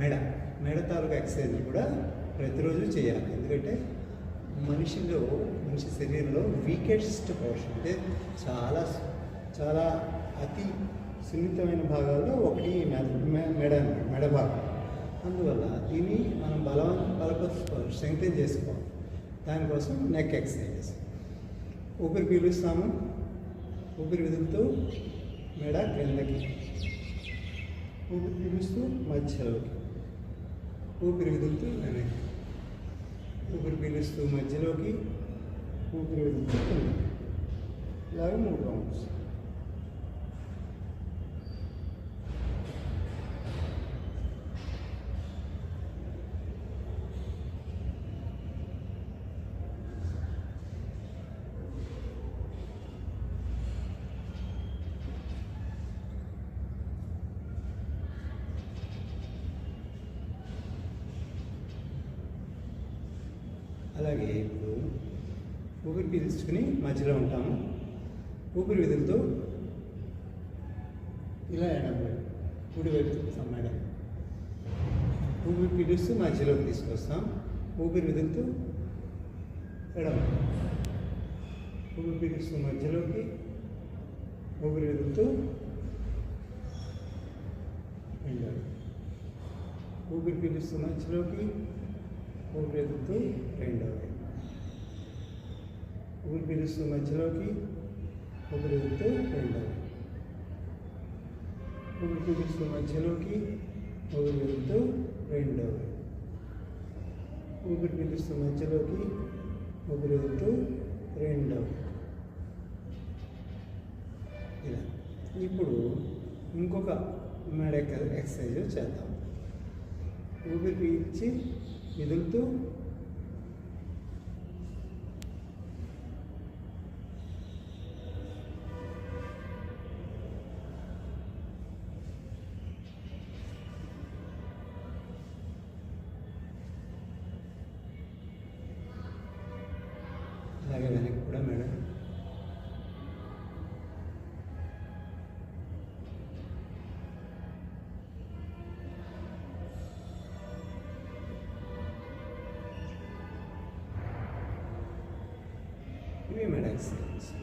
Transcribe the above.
మెడ మెడ తాలూకా ఎక్సర్సైజ్ కూడా ప్రతిరోజు చేయాలి. ఎందుకంటే మనిషి శరీరంలో వీకెస్ట్ పోర్షన్ అంటే చాలా చాలా అతి సున్నితమైన భాగాల్లో ఒకటి మెడ భాగం. అందువల్ల దీన్ని మనం బలపరుచుకోవాలి, స్ట్రెంగ్తెన్ చేసుకోవాలి. దానికోసం నెక్ ఎక్సర్సైజెస్. ఊపిరి పీలుస్తాము, ఊపిరి వదులుతూ మెడ క్రిందకి, ఊపిరి పీలుస్తూ మధ్యలోకి, ఊపిరి వదులుతూ వెనక్కి, ఊపిరి పీలుస్తూ మధ్యలోకి, ఊపిరి వదులుతూ కిందకి. ఇలాగే 3 రౌండ్స్. అలాగే ఇప్పుడు ఊపిరి పీల్చుకుని మధ్యలో ఉంటాము, ఊపిరి వదులుతూ ఇలా కుడి వైపు చూస్తాం మేడం. ఊపిరి పీలుస్తూ మధ్యలోకి తీసుకొస్తాం, ఊపిరి వదులుతూ ఎడమ, ఊపిరి పీలుస్తూ మధ్యలోకి, ఊపిరి వదులుతూ రెండవ, ఊపిరి పీలుస్తూ మధ్యలోకి, ఊపిరి వదులుతూ రెండవది, ఊపిరి పీలుస్తూ మధ్యలోకి, ఊపిరి వదులుతూ రెండవది, ఊపిరి పీలుస్తూ మధ్యలోకి, ఊపిరి వదులుతూ రెండవది, ఊపిరి పీలుస్తూ మధ్యలోకి, ఊపిరి వదులుతూ రెండవది. ఇలా ఇప్పుడు ఇంకొక మెడ ఎక్సర్సైజ్ చేద్దాం. ఊపిరి పీల్చి వదులుతూ అలాగే వెనక్కి కూడా మేడం. ఇవి మెడ ఎక్సర్సైజ్.